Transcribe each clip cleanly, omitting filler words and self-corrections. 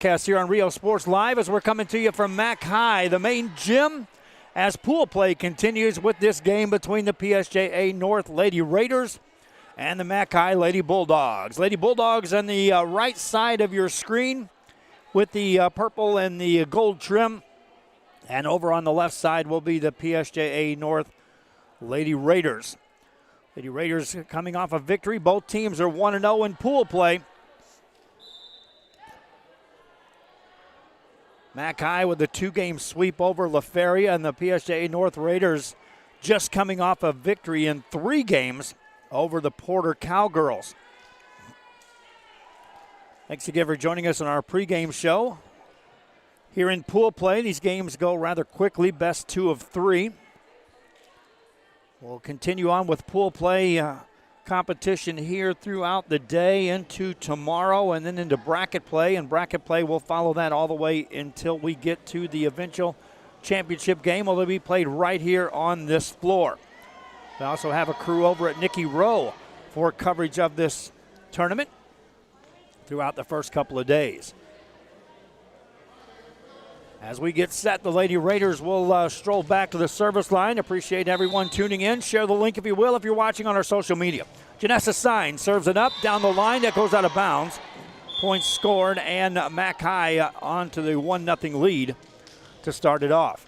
Cast here on Rio Sports Live as we're coming to you from Mac High, the main gym, as pool play continues with this game between the PSJA North Lady Raiders and the Mac High Lady Bulldogs. Lady Bulldogs on the right side of your screen with the purple and the gold trim. And over on the left side will be the PSJA North Lady Raiders. Lady Raiders coming off a victory. Both teams are 1-0 in pool play. Mac High with a two-game sweep over La Feria, and the PSJA North Raiders just coming off a victory in 3 games over the Porter Cowgirls. Thanks again for joining us on our pregame show. Here in pool play, these games go rather quickly, best 2 of 3. We'll continue on with pool play competition here throughout the day into tomorrow and then into bracket play. And bracket play will follow that all the way until we get to the eventual championship game. Will be played right here on this floor. We also have a crew over at Nicky Rowe for coverage of this tournament throughout the first couple of days. As we get set, the Lady Raiders will stroll back to the service line. Appreciate everyone tuning in. Share the link if you will if you're watching on our social media. Janessa Sign serves it up down the line. That goes out of bounds. Points scored, and Mac High onto the 1-0 lead to start it off.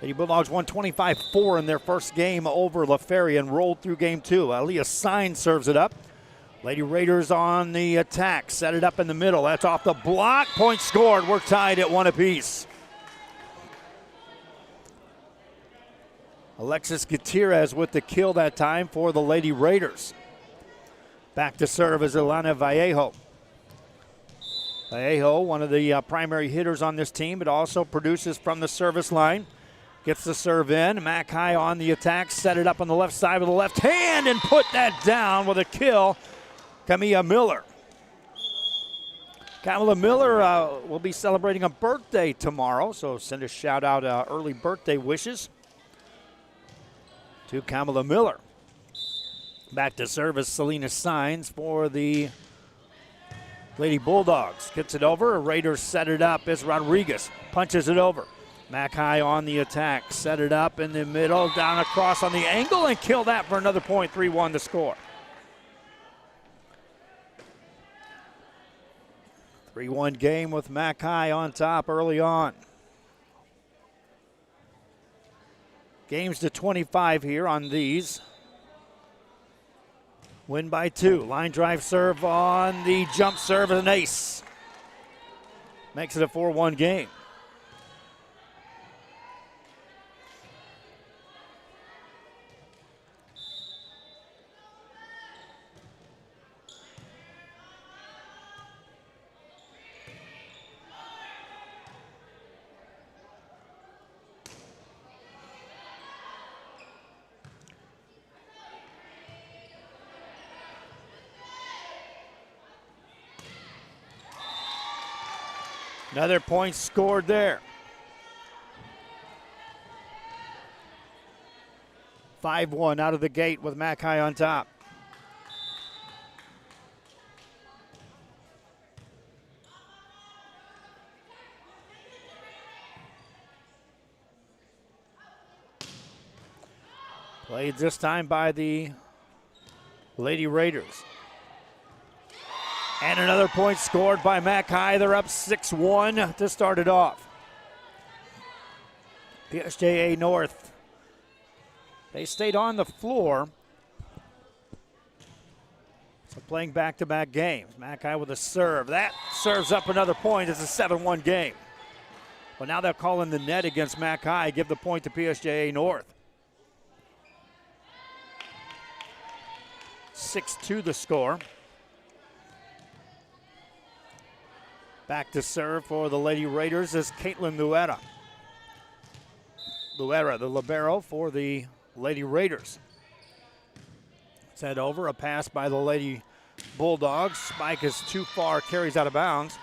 Lady Bulldogs won 25-4 in their first game over La Feria and rolled through game 2. Aaliyah Sign serves it up. Lady Raiders on the attack, set it up in the middle. That's off the block. Point scored. We're tied at 1 apiece. Alexis Gutierrez with the kill that time for the Lady Raiders. Back to serve is Ilana Vallejo. Vallejo, one of the primary hitters on this team, but also produces from the service line. Gets the serve in. Mac High on the attack, set it up on the left side with the left hand and put that down with a kill. Camilla Miller. Camilla Miller will be celebrating a birthday tomorrow, so send a shout out early birthday wishes to Camilla Miller. Back to service, Selena Signs for the Lady Bulldogs. Gets it over. Raiders set it up as Rodriguez punches it over. Mac High on the attack, set it up in the middle, down across on the angle, and kill that for another point. 3-1 to score. 3-1 game with Mac High on top early on. Games to 25 here on these. Win by 2. Line drive serve on the jump serve, an ace. Makes it a 4-1 game. Another point scored there. 5-1 out of the gate with Mac High on top. Played this time by the Lady Raiders. And another point scored by Mac High. They're up 6-1 to start it off. PSJA North. They stayed on the floor. So playing back-to-back games. Mac High with a serve. That serves up another point. It's a 7-1 game. But now they'll call in the net against Mac High. Give the point to PSJA North. 6-2 the score. Back to serve for the Lady Raiders is Caitlin Luera. Luera, the libero for the Lady Raiders. Sent over, a pass by the Lady Bulldogs. Spike is too far, carries out of bounds.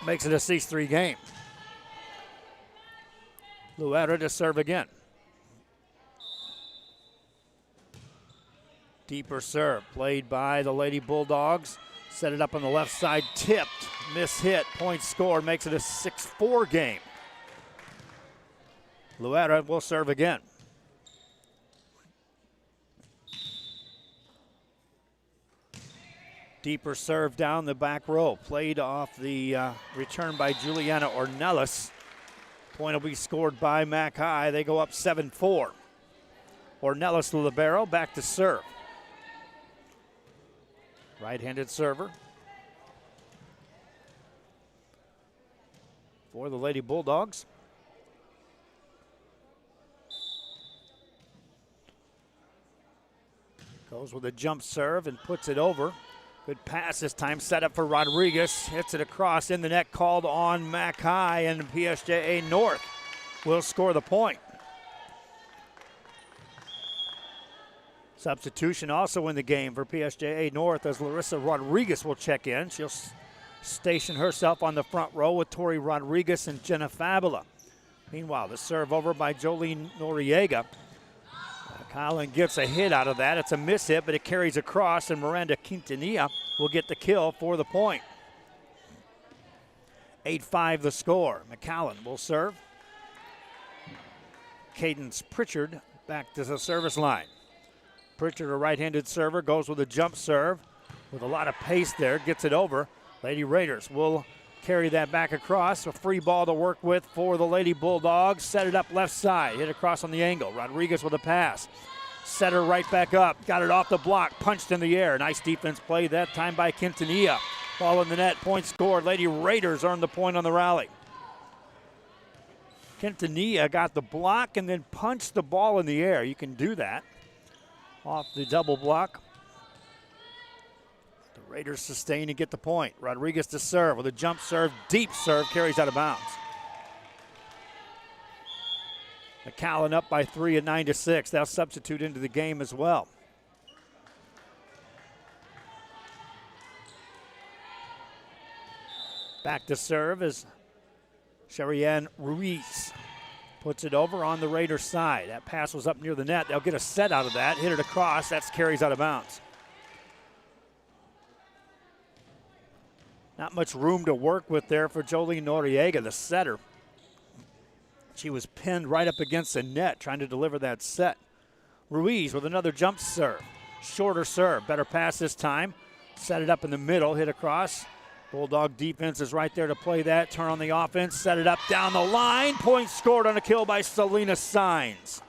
Makes it a 6-3 game. Luera to serve again. Deeper serve played by the Lady Bulldogs. Set it up on the left side, tipped. miss hit, point scored, makes it a 6-4 game. Luera will serve again. Deeper serve down the back row. Played off the return by Juliana Ornelas. Point will be scored by Mac High. They go up 7-4. Ornelas, the libero, back to serve. Right-handed server for the Lady Bulldogs. Goes with a jump serve and puts it over. Good pass this time, set up for Rodriguez. Hits it across in the net, called on Mac High, and PSJA North will score the point. Substitution also in the game for PSJA North as Larissa Rodriguez will check in. She'll station herself on the front row with Tori Rodriguez and Jenna Fabula. Meanwhile, the serve over by Jolene Noriega. McAllen gets a hit out of that. It's a miss hit, but it carries across, and Miranda Quintanilla will get the kill for the point. 8-5 the score. McAllen will serve. Cadence Pritchard back to the service line. Pritchard, a right-handed server, goes with a jump serve with a lot of pace there, gets it over. Lady Raiders will carry that back across. A free ball to work with for the Lady Bulldogs. Set it up left side, hit across on the angle. Rodriguez with a pass. Set her right back up, got it off the block, punched in the air. Nice defense play that time by Quintanilla. Ball in the net, point scored. Lady Raiders earned the point on the rally. Quintanilla got the block and then punched the ball in the air. You can do that off the double block. The Raiders sustain and get the point. Rodriguez to serve with a jump serve, deep serve, carries out of bounds. McAllen up by 3 at 9-6. They'll substitute into the game as well. Back to serve is Sherianne Ruiz. Puts it over on the Raiders side. That pass was up near the net. They'll get a set out of that. Hit it across. That carries out of bounds. Not much room to work with there for Jolene Noriega, the setter. She was pinned right up against the net trying to deliver that set. Ruiz with another jump serve. Shorter serve. Better pass this time. Set it up in the middle. Hit across. Bulldog defense is right there to play that. Turn on the offense. Set it up down the line. Point scored on a kill by Selena Signs.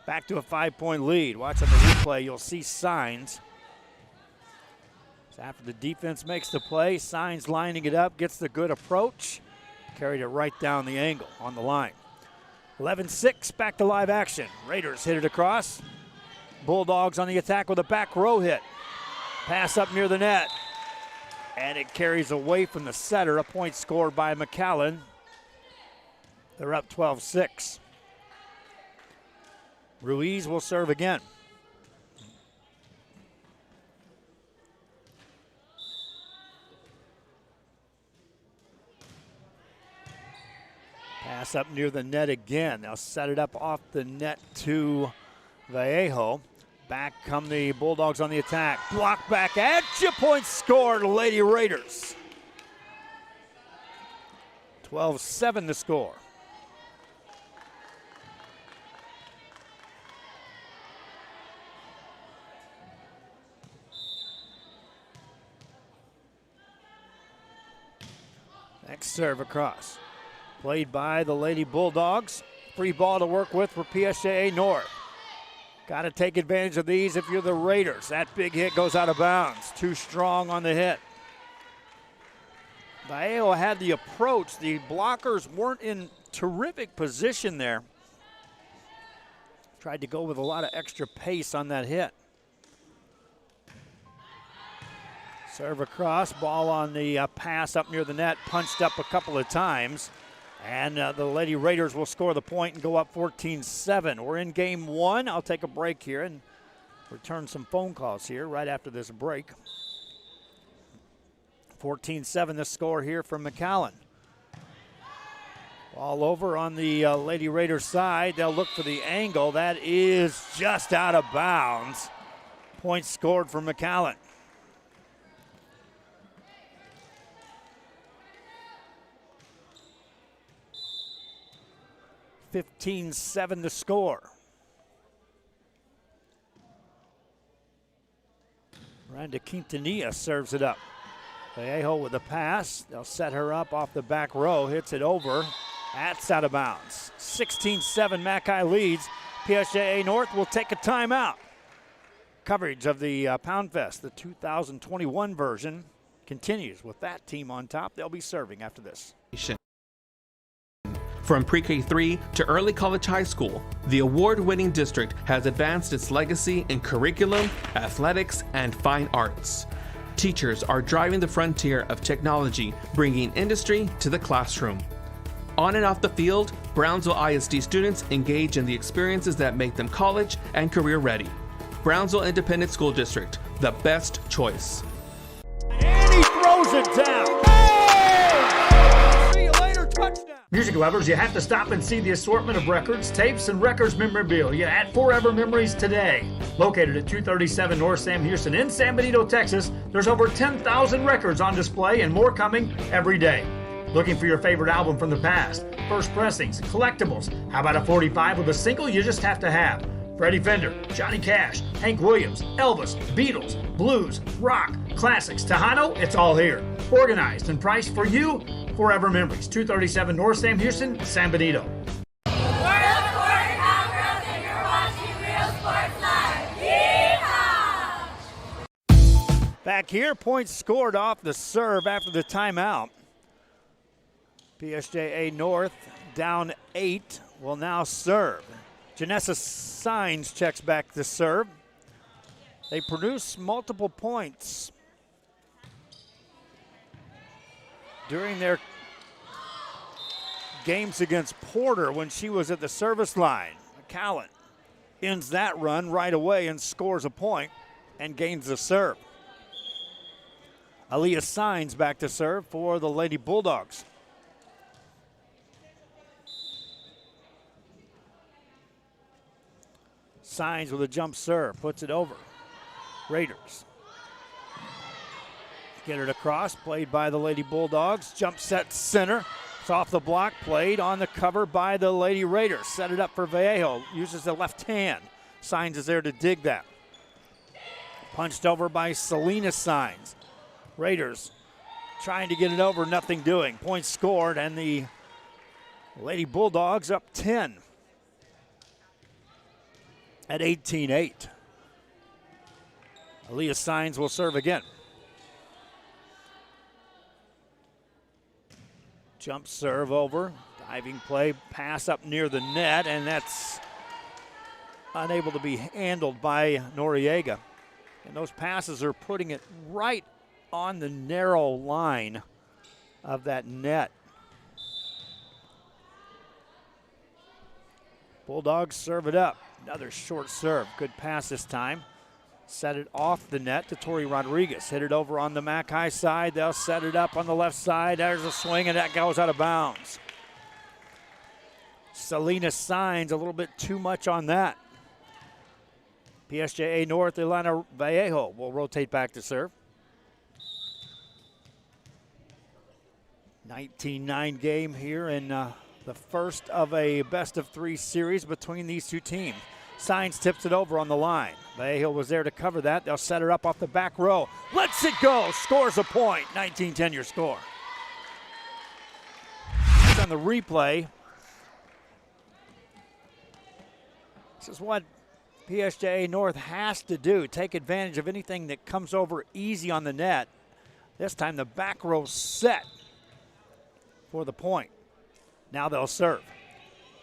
Back to a 5-point lead. Watch on the replay. You'll see Signs. So after the defense makes the play, Signs lining it up. Gets the good approach. Carried it right down the angle on the line. 11-6. Back to live action. Raiders hit it across. Bulldogs on the attack with a back row hit. Pass up near the net, and it carries away from the setter. A point scored by McAllen. They're up 12-6. Ruiz will serve again. Pass up near the net again. They'll set it up off the net to Vallejo. Back come the Bulldogs on the attack. Block back at you. Point scored, Lady Raiders. 12-7 the score. Next serve across. Played by the Lady Bulldogs. Free ball to work with for PSJA North. Got to take advantage of these if you're the Raiders. That big hit goes out of bounds. Too strong on the hit. Vallejo had the approach. The blockers weren't in terrific position there. Tried to go with a lot of extra pace on that hit. Serve across, ball on the pass up near the net, punched up a couple of times. And the Lady Raiders will score the point and go up 14-7. We're in game one. I'll take a break here and return some phone calls here right after this break. 14-7 the score here from McAllen. Ball over on the Lady Raiders side. They'll look for the angle. That is just out of bounds. Point scored for McAllen. 15-7 the score. Miranda Quintanilla serves it up. Vallejo with the pass. They'll set her up off the back row. Hits it over. That's out of bounds. 16-7 McAllen leads. PSJA North will take a timeout. Coverage of the Poundfest, the 2021 version, continues with that team on top. They'll be serving after this. From pre-K3 to early college high school, the award-winning district has advanced its legacy in curriculum, athletics, and fine arts. Teachers are driving the frontier of technology, bringing industry to the classroom. On and off the field, Brownsville ISD students engage in the experiences that make them college and career ready. Brownsville Independent School District, the best choice. And he throws it down. Oh! See you later, touchdown. Music lovers, you have to stop and see the assortment of records, tapes, and records memorabilia at Forever Memories today. Located at 237 North Sam Houston in San Benito, Texas, there's over 10,000 records on display and more coming every day. Looking for your favorite album from the past, first pressings, collectibles? How about a 45 with a single you just have to have? Freddie Fender, Johnny Cash, Hank Williams, Elvis, Beatles, blues, rock, classics, Tejano, it's all here. Organized and priced for you, Forever Memories, 237 North Sam Houston, San Benito. Back here, points scored off the serve after the timeout. PSJA North down 8 will now serve. Janessa Signs checks back the serve. They produce multiple points during their games against Porter when she was at the service line. McAllen ends that run right away and scores a point and gains the serve. Aaliyah Signs back to serve for the Lady Bulldogs. Signs with a jump serve, puts it over. Raiders get it across, played by the Lady Bulldogs. Jump set center. It's off the block, played on the cover by the Lady Raiders. Set it up for Vallejo, uses the left hand. Signs is there to dig that. Punched over by Selena Signs. Raiders trying to get it over, nothing doing. Points scored, and the Lady Bulldogs up 10 at 18-8. Aaliyah Signs will serve again. Jump serve over, diving play, pass up near the net, and that's unable to be handled by Noriega. And those passes are putting it right on the narrow line of that net. Bulldogs serve it up. Another short serve. Good pass this time. Set it off the net to Tori Rodriguez. Hit it over on the Mac High side. They'll set it up on the left side. There's a swing, and that goes out of bounds. Selena Signs a little bit too much on that. PSJA North, Ilana Vallejo will rotate back to serve. 19-9 game here in the first of a best-of-3 series between these two teams. Signs tips it over on the line. Vallejo was there to cover that. They'll set her up off the back row. Lets it go. Scores a point. 19-10 your score. It's on the replay. This is what PSJA North has to do. Take advantage of anything that comes over easy on the net. This time the back row set for the point. Now they'll serve.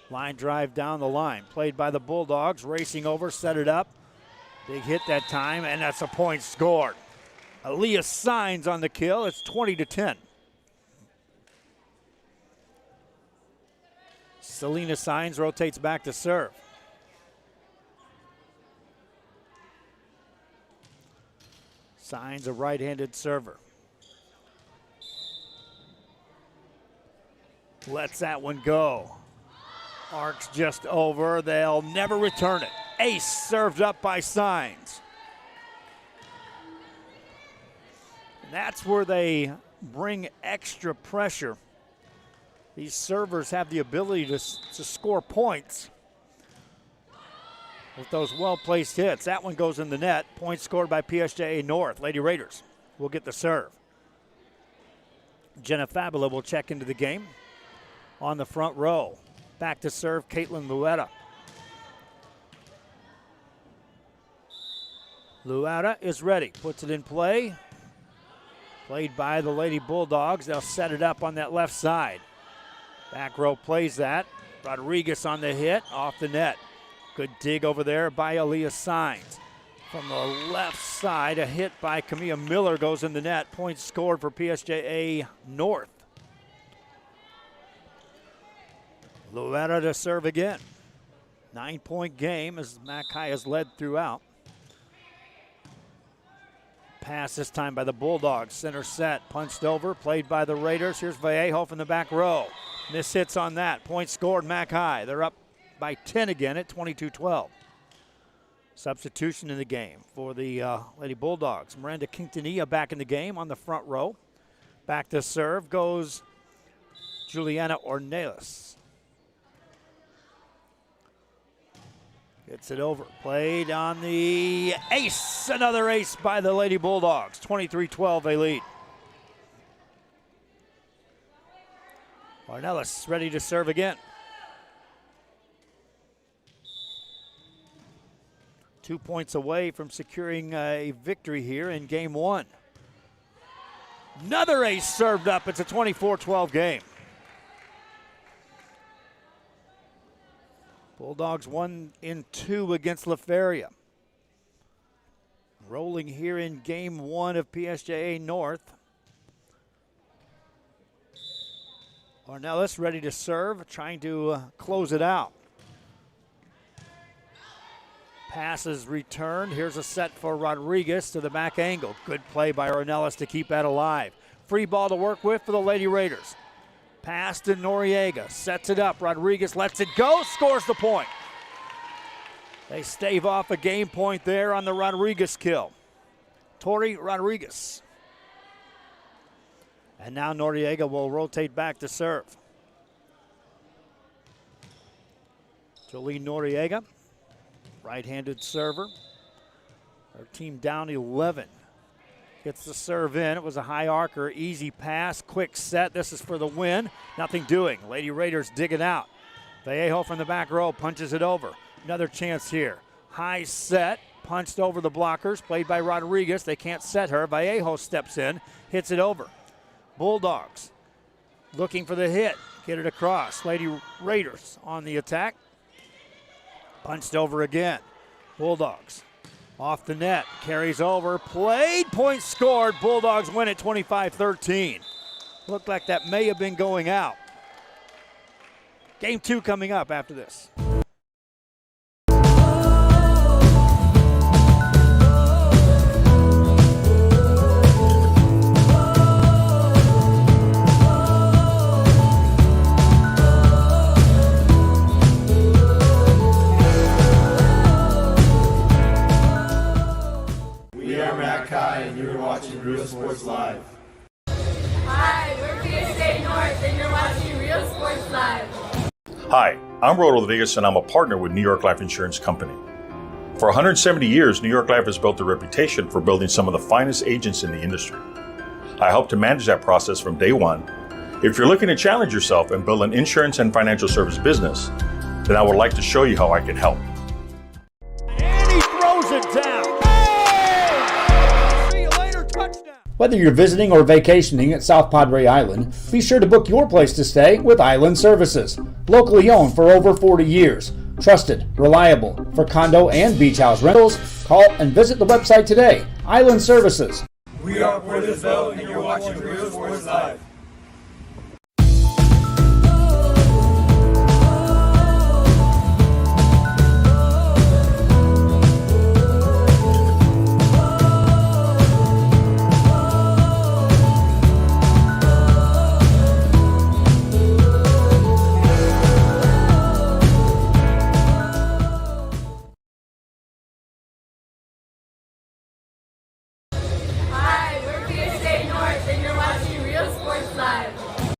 Line drive down the line. Played by the Bulldogs. Racing over, set it up. Big hit that time, and that's a point scored. Aaliyah Signs on the kill. It's 20-10. Selena Signs rotates back to serve. Signs a right-handed server. Lets that one go. Arcs just over. They'll never return it. Ace served up by Signs. And that's where they bring extra pressure These servers have the ability to score points with those well-placed hits. That one goes in the net. Point scored by PSJA North. Lady Raiders will get the serve. Jenna Fabula will check into the game on the front row. Back to serve, Caitlin Luetta. Luetta is ready, puts it in play. Played by the Lady Bulldogs. They'll set it up on that left side. Back row plays that. Rodriguez on the hit, off the net. Good dig over there by Aaliyah Sines. From the left side, a hit by Camilla Miller goes in the net. Points scored for PSJA North. Luetta to serve again. 9-point game as Mackay has led throughout. Pass this time by the Bulldogs. Center set, punched over, played by the Raiders. Here's Vallejo from the back row. Miss hits on that. Point scored, Mackay. They're up by 10 again at 22-12. Substitution in the game for the Lady Bulldogs. Miranda Quintanilla back in the game on the front row. Back to serve goes Juliana Ornelas. Gets it over. Played on the ace. Another ace by the Lady Bulldogs. 23-12 they lead. Ornelas ready to serve again. 2 points away from securing a victory here in game one. Another ace served up. It's a 24-12 game. Bulldogs 1-2 against La Feria. Rolling here in game one of PSJA North. Ornelas ready to serve, trying to close it out. Pass is returned. Here's a set for Rodriguez to the back angle. Good play by Ornelas to keep that alive. Free ball to work with for the Lady Raiders. Pass to Noriega. Sets it up. Rodriguez lets it go. Scores the point. They stave off a game point there on the Rodriguez kill. Tori Rodriguez. And now Noriega will rotate back to serve. Jolene Noriega. Right-handed server. Our team down 11. Gets the serve in. It was a high arcer. Easy pass. Quick set. This is for the win. Nothing doing. Lady Raiders dig it out. Vallejo from the back row punches it over. Another chance here. High set. Punched over the blockers. Played by Rodriguez. They can't set her. Vallejo steps in. Hits it over. Bulldogs looking for the hit. Get it across. Lady Raiders on the attack. Punched over again. Bulldogs off the net. Carries over. Played. Point scored. Bulldogs win at 25-13. Looked like that may have been going out. Game two coming up after this. And you're watching Real Sports Live. Hi, we're PSJA North and you're watching Real Sports Live. Hi, I'm Ro Rodriguez and I'm a partner with New York Life Insurance Company. For 170 years, New York Life has built a reputation for building some of the finest agents in the industry. I help to manage that process from day one. If you're looking to challenge yourself and build an insurance and financial service business, then I would like to show you how I can help. And he throws it down. Whether you're visiting or vacationing at South Padre Island, be sure to book your place to stay with Island Services. Locally owned for over 40 years. Trusted, reliable. For condo and beach house rentals, call and visit the website today. Island Services. We are Portisville and you're watching Real Sports Live.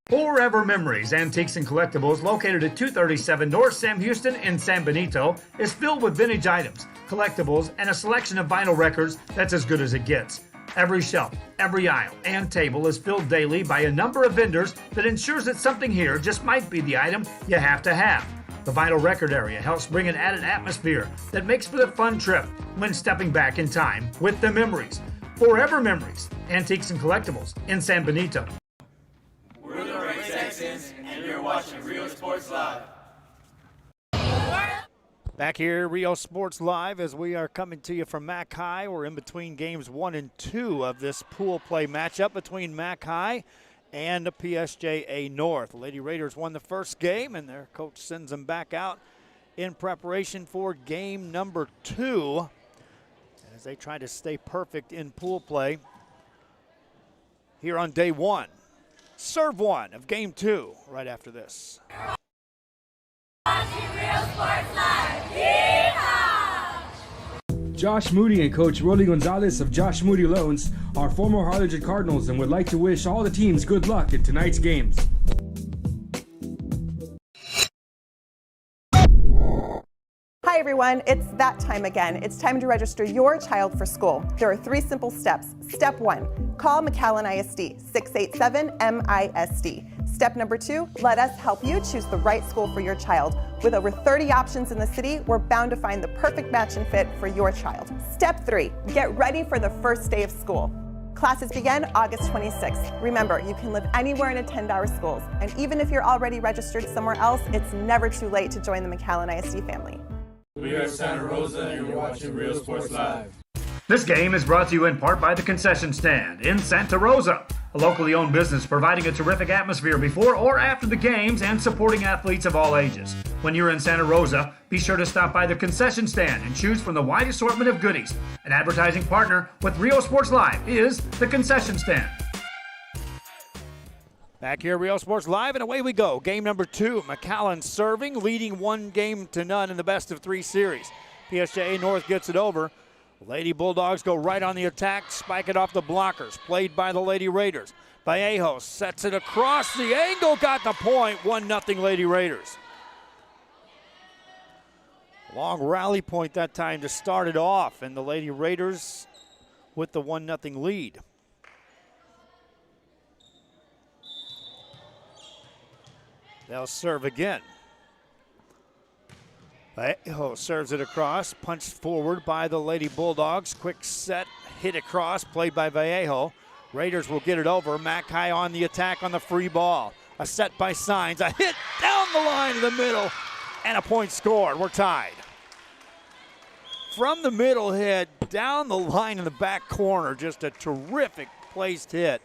Forever Memories, Antiques and Collectibles, located at 237 North Sam Houston in San Benito, is filled with vintage items, collectibles, and a selection of vinyl records that's as good as it gets. Every shelf, every aisle, and table is filled daily by a number of vendors that ensures that something here just might be the item you have to have. The vinyl record area helps bring an added atmosphere that makes for the fun trip when stepping back in time with the memories. Forever Memories, Antiques and Collectibles in San Benito. We're the Red Texans, and you're watching Real Sports Live. Back here, Rio Sports Live, as we are coming to you from Mac High. We're in between games 1 and 2 of this pool play matchup between Mac High and the PSJA North. The Lady Raiders won the first game, and their coach sends them back out in preparation for game number 2 as they try to stay perfect in pool play here on day 1. Serve 1 of game 2 right after this. Josh Moody and Coach Rolly Gonzalez of Josh Moody Loans are former Harlingen Cardinals and would like to wish all the teams good luck in tonight's games. Hi everyone, it's that time again. It's time to register your child for school. There are 3 simple steps. Step 1, call McAllen ISD, 687-MISD. Step number 2, let us help you choose the right school for your child. With over 30 options in the city, we're bound to find the perfect match and fit for your child. Step 3, get ready for the first day of school. Classes begin August 26th. Remember, you can live anywhere and attend our schools. And even if you're already registered somewhere else, it's never too late to join the McAllen ISD family. We are Santa Rosa, and you're watching Real Sports Live. This game is brought to you in part by the Concession Stand in Santa Rosa, a locally owned business providing a terrific atmosphere before or after the games and supporting athletes of all ages. When you're in Santa Rosa, be sure to stop by the Concession Stand and choose from the wide assortment of goodies. An advertising partner with Rio Sports Live is the Concession Stand. Back here, Rio Sports Live, and away we go. Game number 2, McAllen serving, leading 1-0 in the best-of-3 series. PSJA North gets it over. Lady Bulldogs go right on the attack, spike it off the blockers, played by the Lady Raiders. Vallejo sets it across the angle, got the point, 1-0 Lady Raiders. Long rally point that time to start it off, and the Lady Raiders with the 1-0 lead. They'll serve again. Vallejo serves it across, punched forward by the Lady Bulldogs. Quick set, hit across, played by Vallejo. Raiders will get it over. Mac High on the attack on the free ball. A set by Signs, a hit down the line in the middle, and a point scored. We're tied. From the middle hit, down the line in the back corner, just a terrific placed hit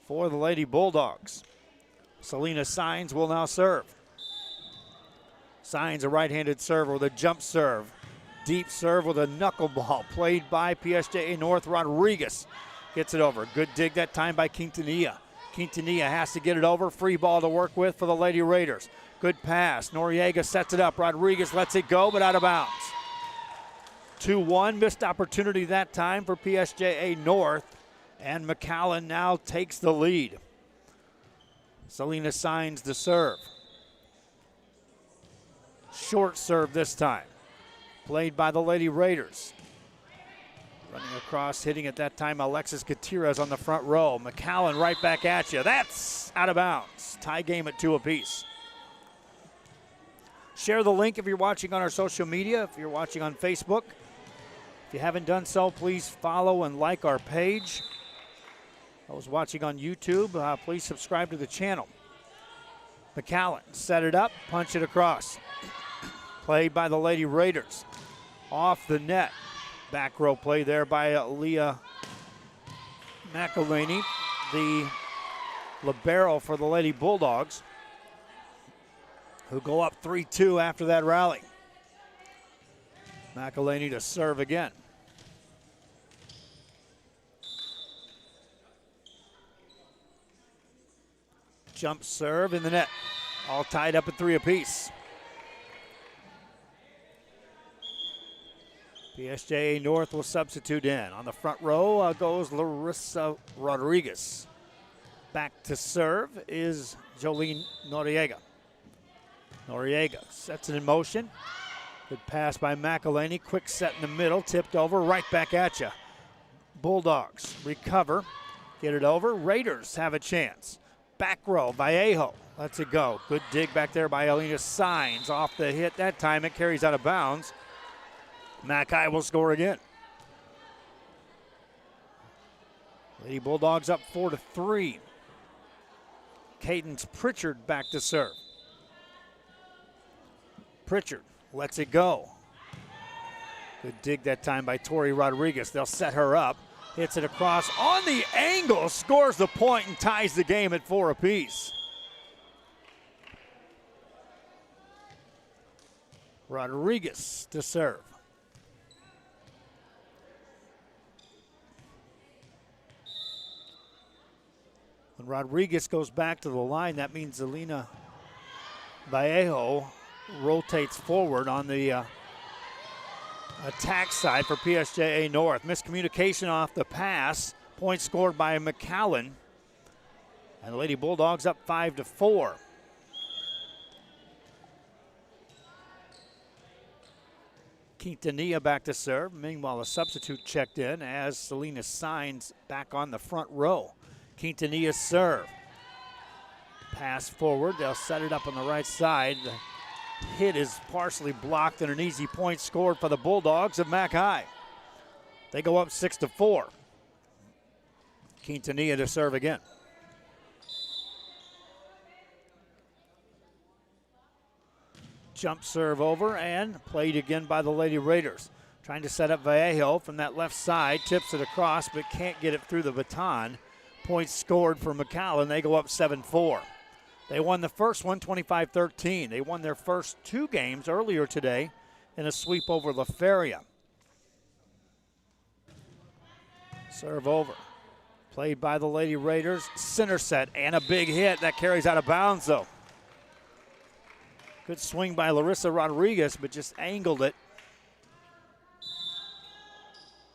for the Lady Bulldogs. Selena Signs will now serve. Signs a right-handed server with a jump serve. Deep serve with a knuckleball played by PSJA North. Rodriguez gets it over. Good dig that time by Quintanilla. Quintanilla has to get it over. Free ball to work with for the Lady Raiders. Good pass. Noriega sets it up. Rodriguez lets it go, but out of bounds. 2-1. Missed opportunity that time for PSJA North. And McAllen now takes the lead. Selena Signs the serve. Short serve this time. Played by the Lady Raiders. Running across, hitting at that time, Alexis Gutierrez on the front row. McAllen right back at you. That's out of bounds. Tie game at 2 apiece. Share the link if you're watching on our social media, if you're watching on Facebook. If you haven't done so, please follow and like our page. Those watching on YouTube, please subscribe to the channel. McAllen set it up, punch it across. Played by the Lady Raiders. Off the net. Back row play there by Leah McAllen, the libero for the Lady Bulldogs, who go up 3-2 after that rally. McAllen to serve again. Jump serve in the net. All tied up at 3 apiece. PSJA North will substitute in. On the front row goes Larissa Rodriguez. Back to serve is Jolene Noriega. Noriega sets it in motion. Good pass by McAllen. Quick set in the middle, tipped over, right back at you. Bulldogs recover, get it over. Raiders have a chance. Back row, Vallejo lets it go. Good dig back there by Alina Signs. Off the hit that time, it carries out of bounds. Mackay will score again. Lady Bulldogs up 4-3. Cadence Pritchard back to serve. Pritchard lets it go. Good dig that time by Tori Rodriguez. They'll set her up. Hits it across on the angle. Scores the point and ties the game at 4 apiece. Rodriguez to serve. When Rodriguez goes back to the line, that means Zelina Vallejo rotates forward on the attack side for PSJA North. Miscommunication off the pass. Point scored by McAllen. And the Lady Bulldogs up 5-4. Quintanilla back to serve. Meanwhile, a substitute checked in as Selena Signs back on the front row. Quintanilla serve. Pass forward. They'll set it up on the right side. The hit is partially blocked and an easy point scored for the Bulldogs of Mackay. They go up 6-4. Quintanilla to serve again. Jump serve over and played again by the Lady Raiders. Trying to set up Vallejo from that left side. Tips it across but can't get it through the baton. Points scored for McAllen. They go up 7-4. They won the first one 25-13. They won their first 2 games earlier today in a sweep over La Feria. Serve over. Played by the Lady Raiders. Center set and a big hit that carries out of bounds though. Good swing by Larissa Rodriguez, but just angled it.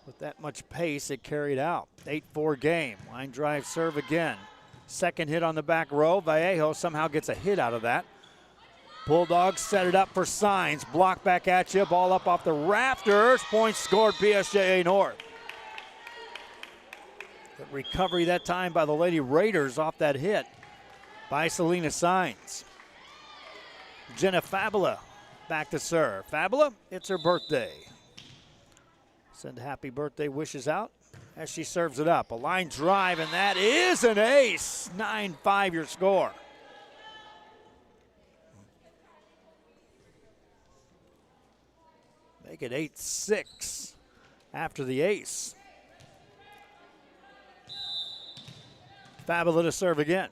With that much pace, it carried out. 8-4 game. Line drive serve again. Second hit on the back row. Vallejo somehow gets a hit out of that. Bulldogs set it up for Signs. Block back at you. Ball up off the rafters. Point scored PSJA North. Good recovery that time by the Lady Raiders off that hit by Selena Signs. Jenna Fabula back to serve. Fabula, it's her birthday. Send happy birthday wishes out as she serves it up. A line drive, and that is an ace. 9-5 your score. Make it 8-6 after the ace. Fabula to serve again.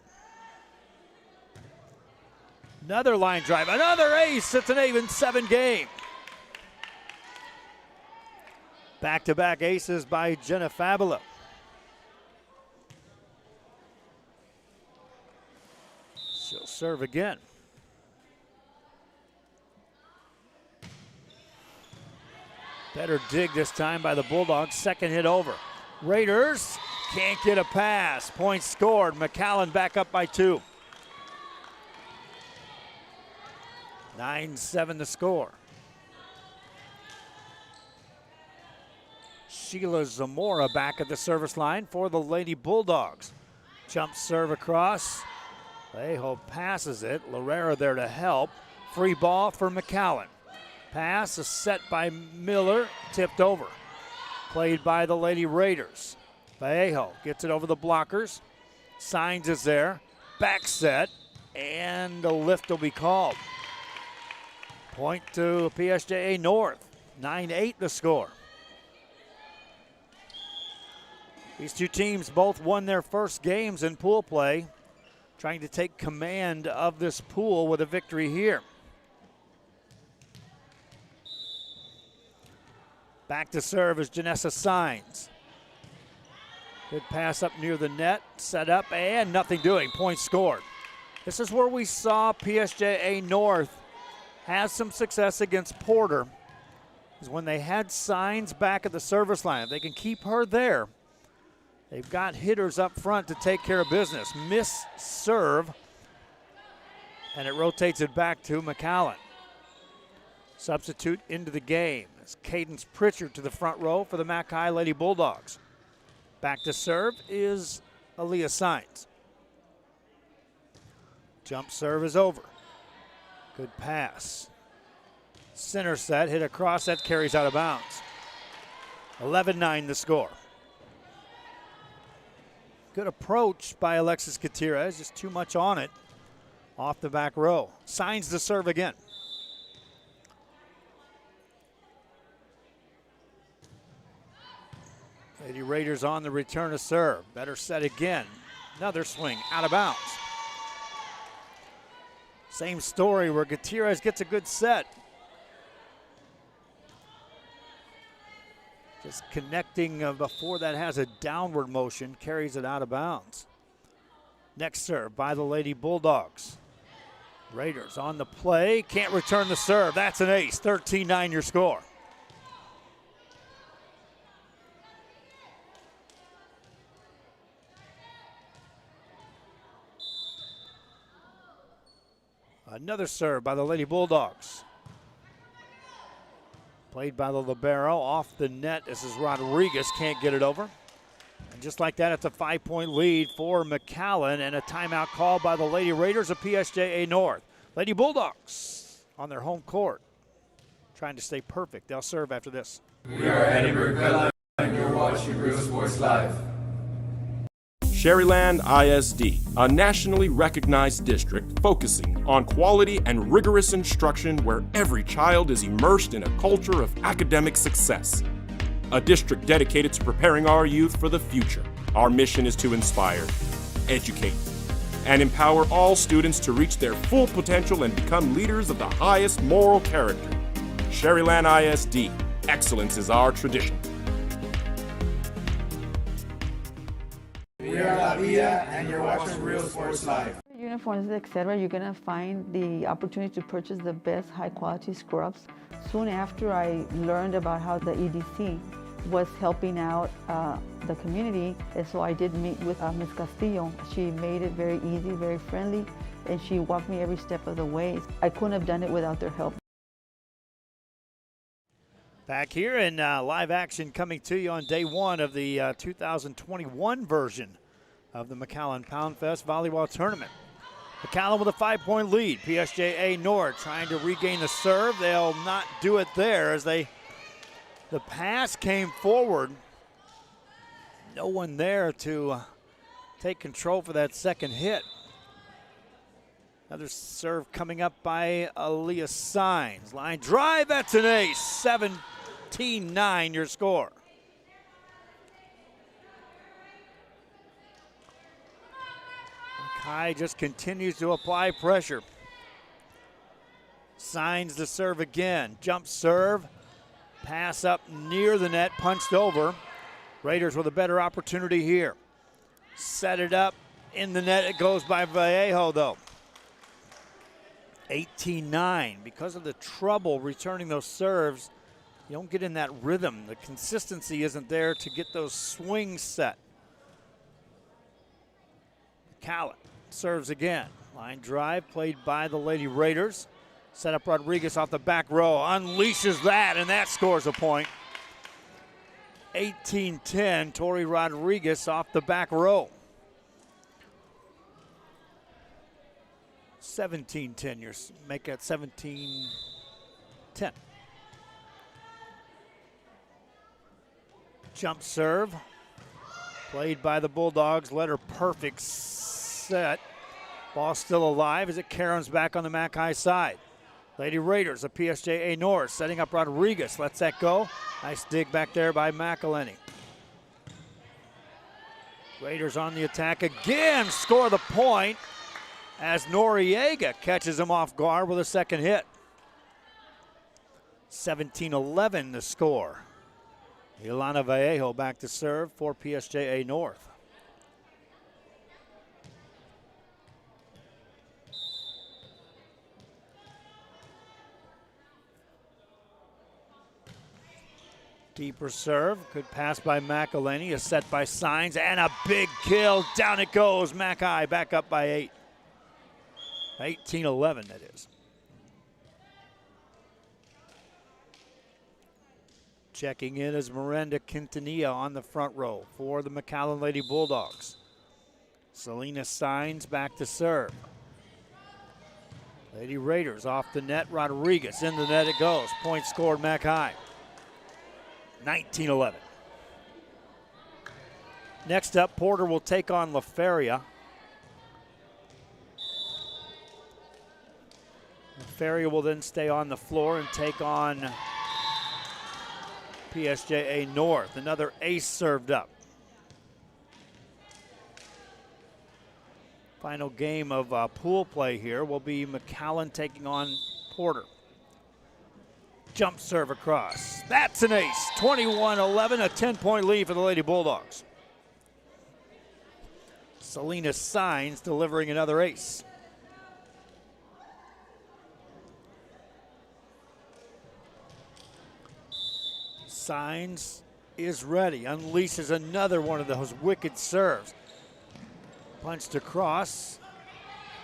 Another line drive, another ace. It's an even 7 game. Back-to-back aces by Jenna Fabula. She'll serve again. Better dig this time by the Bulldogs. Second hit over. Raiders can't get a pass. Point scored. McAllen back up by 2. 9-7 the score. Sheila Zamora back at the service line for the Lady Bulldogs. Jump serve across. Vallejo passes it. Lorera there to help. Free ball for McAllen. Pass is set by Miller. Tipped over. Played by the Lady Raiders. Vallejo gets it over the blockers. Signs is there. Back set. And a lift will be called. Point to PSJA North. 9-8 the score. These two teams both won their first games in pool play, trying to take command of this pool with a victory here. Back to serve is Janessa Signs. Good pass up near the net, set up, and nothing doing. Point scored. This is where we saw PSJA North has some success against Porter, is when they had Signs back at the service line. If they can keep her there, They've got hitters up front to take care of business. Miss serve, and it rotates it back to McAllen. Substitute into the game is Cadence Pritchard to the front row for the Mackay Lady Bulldogs. Back to serve is Aaliyah Sines. Jump serve is over. Good pass. Center set, hit across, that carries out of bounds. 11-9 the score. Good approach by Alexis Gutierrez, just too much on it. Off the back row. Signs the serve again. Lady Raiders on the return of serve. Better set again. Another swing, out of bounds. Same story where Gutierrez gets a good set. Just connecting before that has a downward motion, carries it out of bounds. Next serve by the Lady Bulldogs. Raiders on the play, can't return the serve. That's an ace, 13-9 your score. Another serve by the Lady Bulldogs. Played by the libero, off the net. This is Rodriguez, can't get it over. And just like that, it's a 5-point lead for McAllen, and a timeout call by the Lady Raiders of PSJA North. Lady Bulldogs on their home court, trying to stay perfect. They'll serve after this. We are Edinburgh Glenline, and you're watching Real Sports Live. Sherryland ISD, a nationally recognized district focusing on quality and rigorous instruction where every child is immersed in a culture of academic success. A district dedicated to preparing our youth for the future. Our mission is to inspire, educate, and empower all students to reach their full potential and become leaders of the highest moral character. Sherryland ISD, excellence is our tradition. We are La Vida, and you're watching Real Sports Live. Uniforms, etc., you're going to find the opportunity to purchase the best high-quality scrubs. Soon after I learned about how the EDC was helping out the community, and so I did meet with Ms. Castillo. She made it very easy, very friendly, and she walked me every step of the way. I couldn't have done it without their help. Back here in live action, coming to you on day one of the 2021 version of the McAllen Poundfest Volleyball Tournament. McAllen with a 5-point lead. PSJA North trying to regain the serve. They'll not do it there as the pass came forward. No one there to take control for that second hit. Another serve coming up by Aaliyah Sines. Line drive, that's an ace. 17-9 your score. Kai just continues to apply pressure. Signs the serve again. Jump serve. Pass up near the net, punched over. Raiders with a better opportunity here. Set it up in the net. It goes by Vallejo, though. 18-9. Because of the trouble returning those serves, you don't get in that rhythm. The consistency isn't there to get those swings set. McAllen serves again. Line drive played by the Lady Raiders. Set up Rodriguez off the back row. Unleashes that, and that scores a point. 18-10, Tori Rodriguez off the back row. 17-10, you make that 17-10. Jump serve, played by the Bulldogs, let her perfect set. Ball still alive as it caroms back on the Mackay side. Lady Raiders of PSJA North setting up Rodriguez, lets that go. Nice dig back there by McAllen. Raiders on the attack again, score the point as Noriega catches him off guard with a second hit. 17-11 the score. Ilana Vallejo back to serve for PSJA North. Deeper serve, good pass by McAllen, a set by Signs, and a big kill. Down it goes. Mackay back up by 8. 18-11, that is. Checking in is Miranda Quintanilla on the front row for the McAllen Lady Bulldogs. Selena Signs back to serve. Lady Raiders off the net. Rodriguez in the net it goes. Point scored Mackay. 19-11. Next up, Porter will take on La Feria. La Feria will then stay on the floor and take on PSJA North. Another ace served up. Final game of pool play here will be McAllen taking on Porter. Jump serve across. That's an ace. 21-11, a 10-point lead for the Lady Bulldogs. Selena Signs delivering another ace. Signs is ready. Unleashes another one of those wicked serves. Punched across.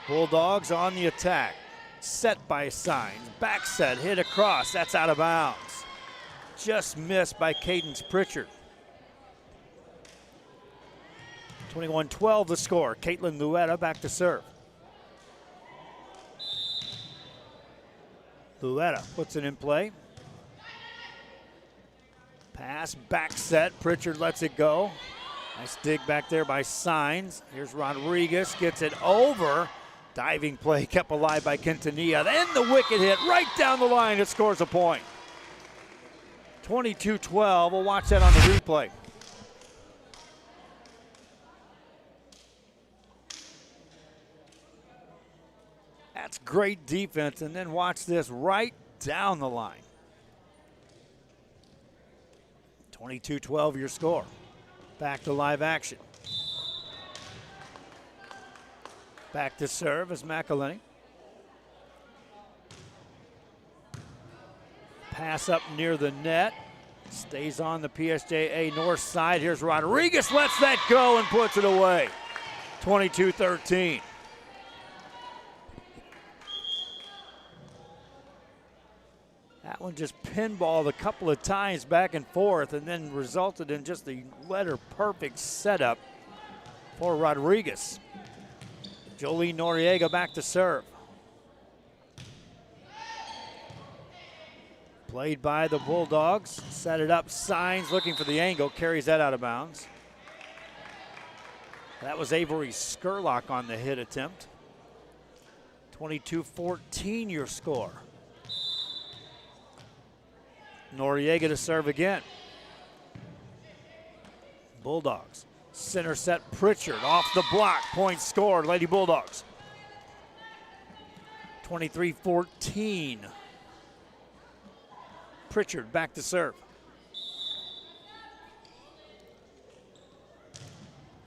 Bulldogs on the attack. Set by Signs. Back set, hit across. That's out of bounds. Just missed by Cadence Pritchard. 21-12 the score. Caitlin Luetta back to serve. Luetta puts it in play. Pass, back set. Pritchard lets it go. Nice dig back there by Signs. Here's Rodriguez, gets it over. Diving play kept alive by Quintanilla. Then the wicked hit right down the line. It scores a point. 22-12. We'll watch that on the replay. That's great defense. And then watch this right down the line. 22-12 your score. Back to live action. Back to serve is McAllen. Pass up near the net. Stays on the PSJA north side. Here's Rodriguez, lets that go and puts it away. 22-13. That one just pinballed a couple of times back and forth and then resulted in just the letter perfect setup for Rodriguez. Jolie Noriega back to serve. Played by the Bulldogs. Set it up. Signs looking for the angle. Carries that out of bounds. That was Avery Skurlock on the hit attempt. 22-14 your score. Noriega to serve again. Bulldogs. Center set Pritchard off the block. Point scored. Lady Bulldogs. 23-14. Pritchard back to serve.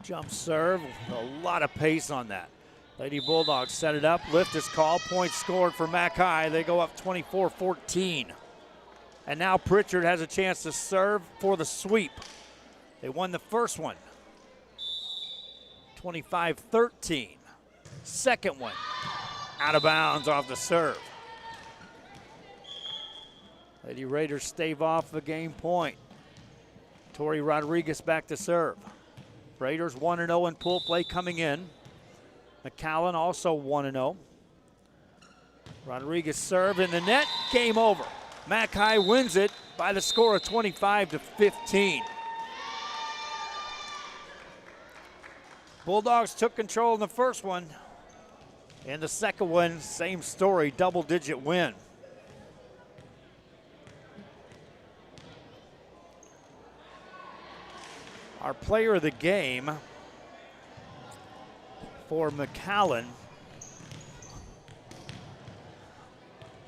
Jump serve. A lot of pace on that. Lady Bulldogs set it up. Lift is called. Point scored for Mackay. They go up 24-14. And now Pritchard has a chance to serve for the sweep. They won the first one. 25-13. Second one. Out of bounds off the serve. Lady Raiders stave off the game point. Tori Rodriguez back to serve. Raiders 1-0 in pool play coming in. McAllen also 1-0. Rodriguez serve in the net. Game over. Mackay wins it by the score of 25-15. Bulldogs took control in the first one. In the second one, same story, double-digit win. Our player of the game for McAllen,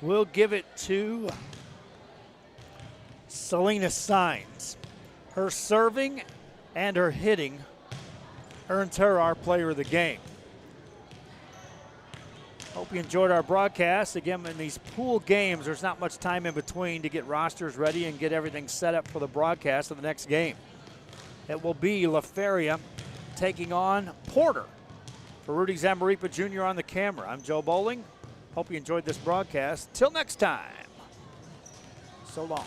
we'll give it to Selena Signs. Her serving and her hitting earns her our player of the game. Hope you enjoyed our broadcast. Again, in these pool games, there's not much time in between to get rosters ready and get everything set up for the broadcast of the next game. It will be La Feria taking on Porter. For Rudy Zamaripa Jr. on the camera, I'm Joe Bowling. Hope you enjoyed this broadcast. Till next time, so long.